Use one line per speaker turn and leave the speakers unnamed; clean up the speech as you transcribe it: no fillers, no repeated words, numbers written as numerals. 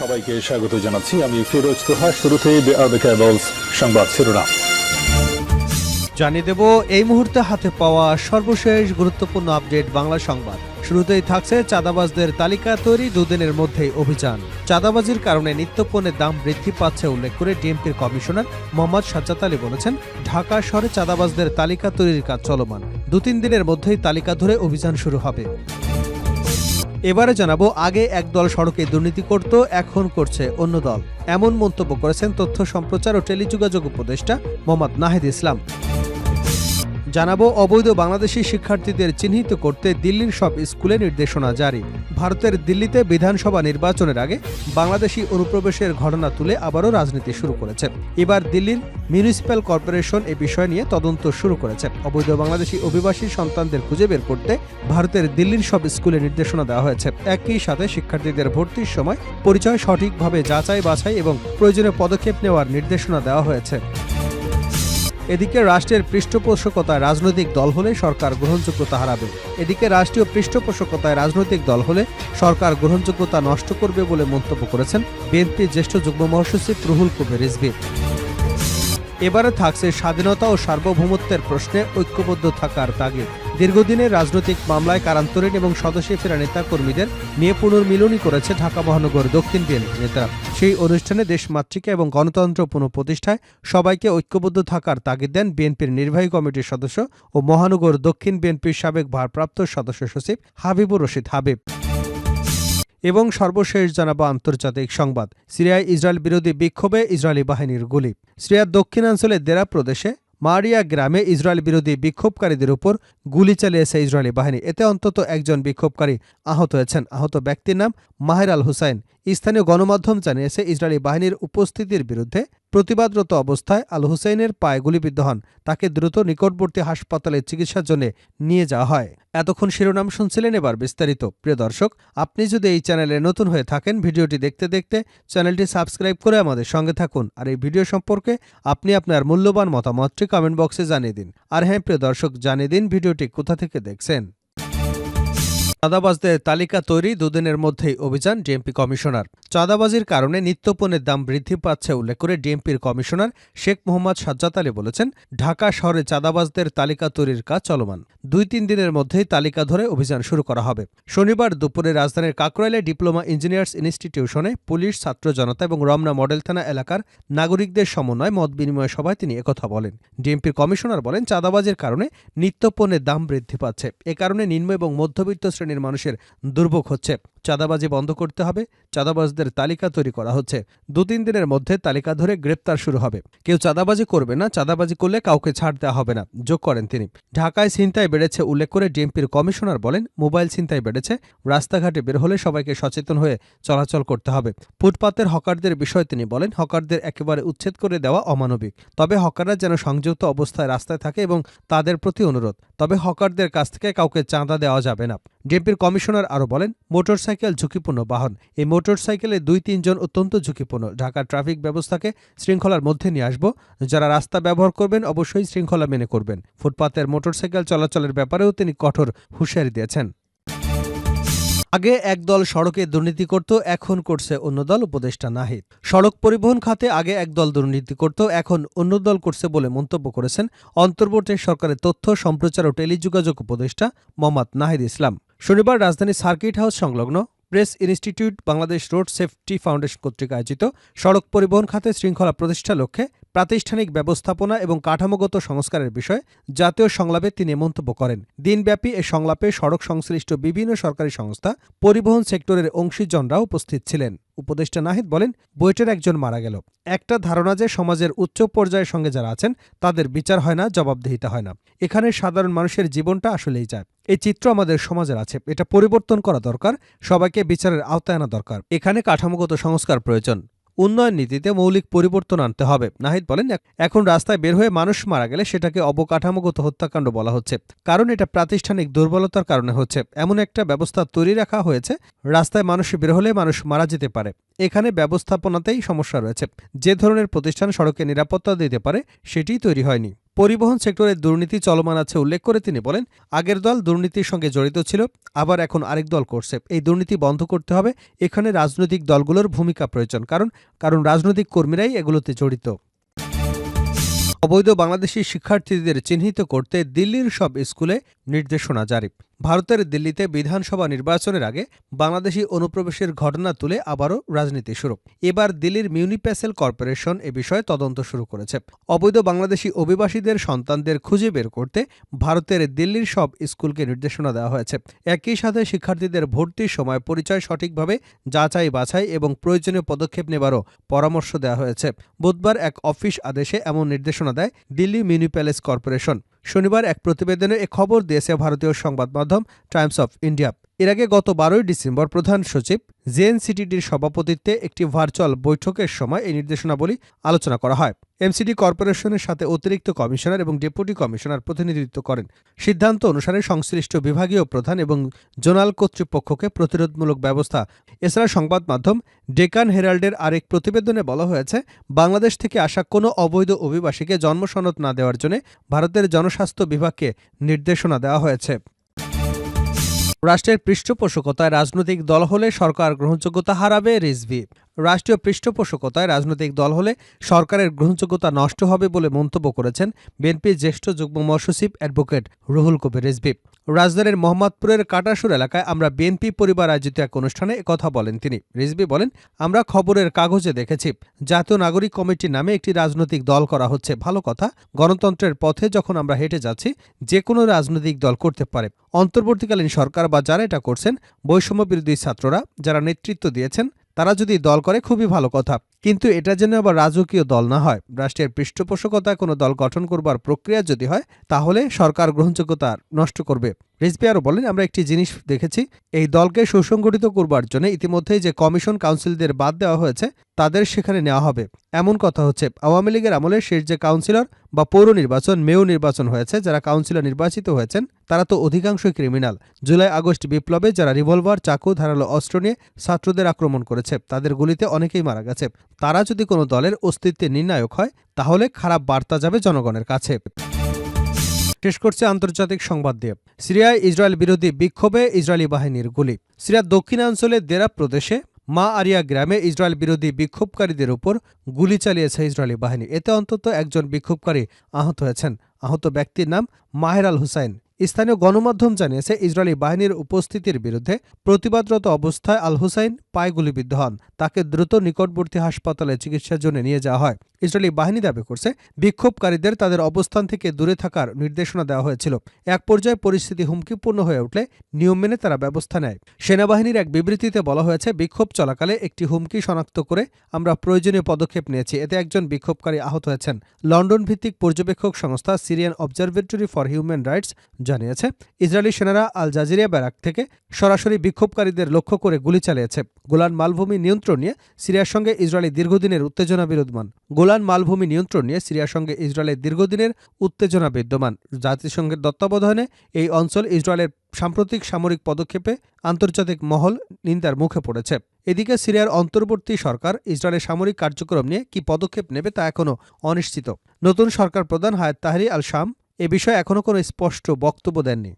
সবাইকে স্বাগত জানাচ্ছি। আমি ফিরোজ তোহা। শুরুতেই সংবাদ শিরোনাম
জানিয়ে দেব এই মুহূর্তে হাতে পাওয়া সর্বশেষ গুরুত্বপূর্ণ আপডেট বাংলা সংবাদ। শুরুতেই থাকছে চাঁদাবাজদের তালিকা তৈরি, দুদিনের মধ্যেই অভিযান। চাঁদাবাজির কারণে নিত্যপণ্যের দাম বৃদ্ধি পাচ্ছে উল্লেখ করে ডিএমপির কমিশনার মোহাম্মদ সাজ্জাদ আলী বলেছেন, ঢাকা শহরে চাঁদাবাজদের তালিকা তৈরির কাজ চলমান, 2-3 দিনের মধ্যেই তালিকা ধরে অভিযান শুরু হবে। এবারে জানাবো, আগে একদল সড়কে দুর্নীতি করত, এখন করছে অন্য দল। এমন মন্তব্য করেছেন তথ্য সম্প্রচার ও টেলিযোগাযোগ উপদেষ্টা মোহাম্মদ নাহিদ ইসলাম। জানাবো, অবৈধ বাংলাদেশি শিক্ষার্থীদের চিহ্নিত করতে দিল্লির সব স্কুলে নির্দেশনা জারি। ভারতের দিল্লিতে বিধানসভা নির্বাচনের আগে বাংলাদেশি অনুপ্রবেশের ঘটনা তুলে আবারও রাজনীতি শুরু করেছে। এবার দিল্লির মিউনিসিপ্যাল কর্পোরেশন এ বিষয় নিয়ে তদন্ত শুরু করেছে। অবৈধ বাংলাদেশি অভিবাসী সন্তানদের খুঁজে বের করতে ভারতের দিল্লির সব স্কুলে নির্দেশনা দেওয়া হয়েছে। একই সাথে শিক্ষার্থীদের ভর্তির সময় পরিচয় সঠিকভাবে যাচাই বাছাই এবং প্রয়োজনীয় পদক্ষেপ নেওয়ার নির্দেশনা দেওয়া হয়েছে। এদিকে রাষ্ট্রের পৃষ্ঠপোষকতায় রাজনৈতিক দল হলে সরকার গ্রহণযোগ্যতা হারাবে। এদিকে রাষ্ট্রীয় পৃষ্ঠপোষকতায় রাজনৈতিক দল হলে সরকার গ্রহণযোগ্যতা নষ্ট করবে বলে মন্তব্য করেছেন বিএনপির জ্যেষ্ঠ যুগ্ম মহাসচিব রুহুল কবির রিজভী। এবারে থাকছে স্বাধীনতা ও সার্বভৌমত্বের প্রশ্নে ঐক্যবদ্ধ থাকার তাগিদ। দীর্ঘদিনের রাজনৈতিক মামলায় কারান্তরীণ এবং স্বদেশে ফেরা নেতাকর্মীদের নিয়ে পুনর্মিলনী করেছে ঢাকা মহানগর দক্ষিণ বিএনপি নেতারা। সেই অনুষ্ঠানে দেশমাতৃকা এবং গণতন্ত্র পুনঃপ্রতিষ্ঠায় সবাইকে ঐক্যবদ্ধ থাকার তাগিদ দেন বিএনপির নির্বাহী কমিটির সদস্য ও মহানগর দক্ষিণ বিএনপির সাবেক ভারপ্রাপ্ত সদস্য সচিব হাবিবুর রশিদ হাবিব। এবং সর্বশেষ জানাবো আন্তর্জাতিক সংবাদ। সিরিয়ায় ইসরায়েল বিরোধী বিক্ষোভে ইসরায়েলি বাহিনীর গুলি। সিরিয়ার দক্ষিণাঞ্চলের দেরা প্রদেশে মারিয়া গ্রামে ইসরায়েল বিরোধী বিক্ষোভকারীদের উপর গুলি চালিয়েছে ইসরায়েলি বাহিনী। এতে অন্তত একজন বিক্ষোভকারী আহত হয়েছেন। আহত ব্যক্তির নাম মাহের আল হুসাইন। স্থানীয় গণমাধ্যম জানিয়েছে, ইসরায়েলি বাহিনীর উপস্থিতির বিরুদ্ধে প্রতিবাদরত অবস্থায় আল হুসাইনের পায়ে গুলিবিদ্ধ হন। তাকে দ্রুত নিকটবর্তী হাসপাতালে চিকিৎসার জন্য নিয়ে যাওয়া হয়। এতক্ষণ শিরোনাম শুনছিলেন, এবার বিস্তারিত। প্রিয় দর্শক, আপনি যদি এই চ্যানেলে নতুন হয়ে থাকেন, ভিডিওটি দেখতে দেখতে চ্যানেলটি সাবস্ক্রাইব করে আমাদের সঙ্গে থাকুন। আর এই ভিডিও সম্পর্কে আপনি আপনার মূল্যবান মতামতটি কমেন্ট বক্সে জানিয়ে দিন। আর হ্যাঁ প্রিয় দর্শক, জানিয়ে দিন ভিডিওটি কোথা থেকে দেখছেন। চাঁদাবাজদের তালিকা তৈরি, 2 দিনের মধ্যেই অভিযান ডিএমপি কমিশনার। চাঁদাবাজির কারণে নিত্যপণ্যের দাম বৃদ্ধি পাচ্ছে উল্লেখ করে ডিএমপির কমিশনার শেখ মোহাম্মদ সাজ্জাদ আলী বলেছেন, ঢাকা শহরে চাঁদাবাজদের তালিকা তৈরির কাজ চলমান, 2-3 দিনের মধ্যেই তালিকা ধরে অভিযান শুরু করা হবে। শনিবার দুপুরে রাজধানীর কাকরাইলে ডিপ্লোমা ইঞ্জিনিয়ার্স ইনস্টিটিউশনে পুলিশ, ছাত্র জনতা এবং রমনা মডেল থানা এলাকার নাগরিকদের সমন্বয় মত বিনিময় সভায় তিনি একথা বলেন। ডিএমপির কমিশনার বলেন, চাঁদাবাজির কারণে নিত্যপণ্যের দাম বৃদ্ধি পাচ্ছে। এ কারণে নিম্ন এবং মধ্যবিত্ত শ্রেণীর মানুষের দুর্ভোগ হচ্ছে। চাঁদাবাজি বন্ধ করতে হবে। চাঁদাবাজদের তালিকা তৈরি করা হচ্ছে। 2-3 দিনের মধ্যে তালিকা ধরে গ্রেপ্তার শুরু হবে। কেউ চাঁদাবাজি করবে না, চাঁদাবাজি করলে কাউকে ছাড় দেওয়া হবে না, যোগ করেন তিনি। ঢাকায় ছিনতাই বেড়েছে উল্লেখ করে ডিএমপির কমিশনার বলেন, মোবাইল ছিনতাই বেড়েছে। রাস্তাঘাটে বের হলে সবাইকে সচেতন হয়ে চলাচল করতে হবে। ফুটপাতের হকারদের বিষয়ে তিনি বলেন, হকারদের একেবারে উচ্ছেদ করে দেওয়া অমানবিক। তবে হকাররা যেন সংযুক্ত অবস্থায় রাস্তায় থাকে এবং তাদের প্রতি অনুরোধ, তবে হকারদের কাছ থেকে কাউকে চাঁদা দেওয়া যাবে না। ডিএমপির কমিশনার আরও বলেন, মোটরসাইকেল ঝুঁকিপূর্ণ বাহন। এই মোটরসাইকেলে 2-3 জন অত্যন্ত ঝুঁকিপূর্ণ। ঢাকার ট্রাফিক ব্যবস্থাকে শৃঙ্খলার মধ্যে নিয়ে আসব। যারা রাস্তা ব্যবহার করবেন অবশ্যই শৃঙ্খলা মেনে করবেন। ফুটপাতের মোটরসাইকেল চলাচলের ব্যাপারেও তিনি কঠোর হুঁশিয়ারি দিয়েছেন। আগে একদল সড়কে দুর্নীতি করত, এখন করছে অন্য দল, উপদেষ্টা নাহিদ। সড়ক পরিবহন খাতে আগে একদল দুর্নীতি করত, এখন অন্য দল করছে বলে মন্তব্য করেছেন অন্তর্বর্তী সরকারের তথ্য সম্প্রচার ও টেলিযোগাযোগ উপদেষ্টা মোহাম্মদ নাহিদ ইসলাম। শনিবার রাজধানীর সার্কিট হাউস সংলগ্ন press institute Bangladesh road safety foundation কর্তৃক আয়োজিত সড়ক পরিবহন খাতে শৃঙ্খলা প্রতিষ্ঠার লক্ষ্যে প্রাতিষ্ঠানিক ব্যবস্থাপনা এবং কাঠামোগত সংস্কারের বিষয়ে জাতীয় সংলাপে তিনি মন্তব্য করেন। দিনব্যাপী এ সংলাপে সড়ক সংশ্লিষ্ট বিভিন্ন সরকারি সংস্থা, পরিবহন সেক্টরের অংশীজনরাও উপস্থিত ছিলেন। উপদেষ্টা নাহিদ বলেন, বুয়েটের একজন মারা গেল। একটা ধারণা যে সমাজের উচ্চ পর্যায়ের সঙ্গে যারা আছেন তাদের বিচার হয় না, জবাবদিহিতা হয় না। এখানে সাধারণ মানুষের জীবনটা আসলেই যায়। এই চিত্র আমাদের সমাজের আছে, এটা পরিবর্তন করা দরকার। সবাইকে বিচারের আওতায় আনা দরকার। এখানে কাঠামোগত সংস্কার প্রয়োজন। উন্নয়ন নীতিতে মৌলিক পরিবর্তন আনতে হবে। নাহিদ বলেন, এখন রাস্তায় বের হয়ে মানুষ মারা গেলে সেটাকে অবকাঠামোগত হত্যাকাণ্ড বলা হচ্ছে, কারণ এটা প্রাতিষ্ঠানিক দুর্বলতার কারণে হচ্ছে। এমন একটা ব্যবস্থা তৈরি রাখা হয়েছে, রাস্তায় মানুষ বের হলে মানুষ মারা যেতে পারে। এখানে ব্যবস্থাপনাতেই সমস্যা রয়েছে। যে ধরনের প্রতিষ্ঠান সড়কে নিরাপত্তা দিতে পারে সেটিই তৈরি হয়নি। পরিবহন সেক্টরে দুর্নীতি চলমান আছে উল্লেখ করে তিনি বলেন, আগের দল দুর্নীতির সঙ্গে জড়িত ছিল, আবার এখন আরেক দল করছে। এই দুর্নীতি বন্ধ করতে হবে। এখানে রাজনৈতিক দলগুলোর ভূমিকা প্রয়োজন, কারণ রাজনৈতিক কর্মীরাই এগুলোতে জড়িত। অবৈধ বাংলাদেশি শিক্ষার্থীদের চিহ্নিত করতে দিল্লির সব স্কুলে নির্দেশনা জারি। ভারতের দিল্লিতে বিধানসভা নির্বাচনের আগে বাংলাদেশি অনুপ্রবেশের ঘটনা তুলে আবারও রাজনীতি শুরু। এবার দিল্লির মিউনিসিপ্যাল কর্পোরেশন এ বিষয়ে তদন্ত শুরু করেছে। অবৈধ বাংলাদেশি অভিবাসীদের সন্তানদের খুঁজে বের করতে ভারতের দিল্লির সব স্কুলকে নির্দেশনা দেওয়া হয়েছে। একই সাথে শিক্ষার্থীদের ভর্তির সময় পরিচয় সঠিকভাবে যাচাই বাছাই এবং প্রয়োজনীয় পদক্ষেপ নেবারও পরামর্শ দেওয়া হয়েছে। বুধবার এক অফিস আদেশে এমন নির্দেশনা দেয় দিল্লি মিউনিসিপ্যাল কর্পোরেশন। শনিবার এক প্রতিবেদনে এ খবর দিয়েছে ভারতীয় সংবাদ মাধ্যম টাইমস অফ ইন্ডিয়া। এর আগে গত 12 ডিসেম্বর প্রধান সচিব জেএনসিটিডির সভাপতিত্বে একটি ভার্চুয়াল বৈঠকের সময় এই নির্দেশনাবলী আলোচনা করা হয়। এমসিডি কর্পোরেশনের সাথে অতিরিক্ত কমিশনার এবং ডেপুটি কমিশনার প্রতিনিধিত্ব করেন। সিদ্ধান্ত অনুসারে সংশ্লিষ্ট বিভাগীয় প্রধান এবং জোনাল কর্তৃপক্ষকে প্রতিরোধমূলক ব্যবস্থা। এছাড়া সংবাদ মাধ্যম ডেকান হেরাল্ডের আরেক প্রতিবেদনে বলা হয়েছে, বাংলাদেশ থেকে আসা কোনো অবৈধ অভিবাসীকে জন্মসনদ না দেওয়ার জন্য ভারতের জনস্বাস্থ্য বিভাগকে নির্দেশনা দেওয়া হয়েছে। রাষ্ট্রের পৃষ্ঠপোষকতায় রাজনৈতিক দল হলে সরকার গ্রহণযোগ্যতা হারাবে, রিজভী। রাষ্ট্রীয় পৃষ্ঠপোষকতায় রাজনৈতিক দল হলে সরকারের গ্রহণযোগ্যতা নষ্ট হবে বলে মন্তব্য করেছেন বিএনপির জ্যেষ্ঠ যুগ্ম মহাসচিব অ্যাডভোকেট রুহুল কবির রিজভী। রাজধানীর মোহাম্মদপুরের কাটাসুর এলাকায় আমরা বিএনপি পরিবার আয়োজিত এক অনুষ্ঠানে একথা বলেন তিনি। রিজভী বলেন, আমরা খবরের কাগজে দেখেছি জাতীয় নাগরিক কমিটি নামে একটি রাজনৈতিক দল করা হচ্ছে। ভালো কথা, গণতন্ত্রের পথে যখন আমরা হেঁটে যাচ্ছি, যে কোনো রাজনৈতিক দল করতে পারে। অন্তর্বর্তীকালীন সরকার বা যারা এটা করছেন, বৈষম্য বিরোধী ছাত্ররা যারা নেতৃত্ব দিয়েছেন, তারা যদি দল করে খুবই ভালো কথা, কিন্তু এটা যেন আবার রাজকীয় দল না হয়। রাষ্ট্রের পৃষ্ঠপোষকতায় কোনো দল গঠন করবার প্রক্রিয়া যদি হয়, তাহলে সরকার গ্রহণযোগ্যতা নষ্ট করবে। রিজভী আরও বলেন, আমরা একটি জিনিস দেখেছি, এই দলকে সুসংগঠিত করবার জন্য ইতিমধ্যেই যে কমিশন কাউন্সিলদের বাদ দেওয়া হয়েছে তাদের সেখানে নেওয়া হবে। এমন কথা হচ্ছে, আওয়ামী লীগের আমলে শেষ যে কাউন্সিলর বা পৌর নির্বাচন, মেয়র নির্বাচন হয়েছে, যারা কাউন্সিলর নির্বাচিত হয়েছেন তারা তো অধিকাংশই ক্রিমিনাল। জুলাই আগস্ট বিপ্লবে যারা রিভলভার, চাকু, ধারালো অস্ত্র নিয়ে ছাত্রদের আক্রমণ করেছে, তাদের গুলিতে অনেকেই মারা গেছে। তারা যদি কোনো দলের অস্তিত্বে নির্ণায়ক হয়, তাহলে খারাপ বার্তা যাবে জনগণের কাছে। শেষ করছে আন্তর্জাতিক সংবাদ দিয়ে। সিরিয়ায় ইসরায়েল বিরোধী বিক্ষোভে ইসরায়েলি বাহিনীর গুলি। সিরিয়ার দক্ষিণাঞ্চলের দেরা প্রদেশে মা আরিয়া গ্রামে ইসরায়েল বিরোধী বিক্ষোভকারীদের উপর গুলি চালিয়েছে ইসরায়েলি বাহিনী। এতে অন্তত একজন বিক্ষোভকারী আহত হয়েছেন। আহত ব্যক্তির নাম মাহের আল হুসাইন। স্থানীয় গণমাধ্যম জানিয়েছে, ইসরায়েলি বাহিনীর উপস্থিতির বিরুদ্ধে প্রতিবাদরত অবস্থায় আল হুসাইন পায়ে গুলিবিদ্ধ হন। তাকে দ্রুত নিকটবর্তী হাসপাতালে চিকিৎসার জন্য নিয়ে যাওয়া হয়। ইসরায়েলি বাহিনী দাবি করছে, বিক্ষোভকারীদের তাদের অবস্থান থেকে দূরে থাকার নির্দেশনা দেওয়া হয়েছিল। এক পর্যায়ে পরিস্থিতি হুমকিপূর্ণ হয়ে উঠলে নিয়ম মেনে তারা ব্যবস্থা নেয়। সেনাবাহিনীর এক বিবৃতিতে বলা হয়েছে, বিক্ষোভ চলাকালে একটি হুমকি শনাক্ত করে আমরা প্রয়োজনীয় পদক্ষেপ নিয়েছি। এতে একজন বিক্ষোভকারী আহত হয়েছেন। লন্ডন ভিত্তিক পর্যবেক্ষক সংস্থা Syrian observatory for human rights জানিয়েছে, ইসরায়েলি সেনারা আল জাজিরিয়া ব্যারাক থেকে সরাসরি বিক্ষোভকারীদের লক্ষ্য করে গুলি চালিয়েছে। গোলান মালভূমি নিয়ন্ত্রণ নিয়ে সিরিয়ার সঙ্গে ইসরায়েলি দীর্ঘদিনের উত্তেজনা বিদ্যমান। গোলান মালভূমি নিয়ন্ত্রণ নিয়ে সিরিয়ার সঙ্গে ইসরায়েলের দীর্ঘদিনের উত্তেজনা বিদ্যমান। জাতিসংঘের তত্ত্বাবধানে এই অঞ্চল ইসরায়েলের সাম্প্রতিক সামরিক পদক্ষেপে আন্তর্জাতিক মহল নিন্দার মুখে পড়েছে। এদিকে সিরিয়ার অন্তর্বর্তী সরকার ইসরায়েলের সামরিক কার্যক্রম নিয়ে কি পদক্ষেপ নেবে তা এখনও অনিশ্চিত। নতুন সরকার প্রধান হায়াত তাহরির আল শাম এ বিষয়ে এখনও কোনো স্পষ্ট বক্তব্য দেননি।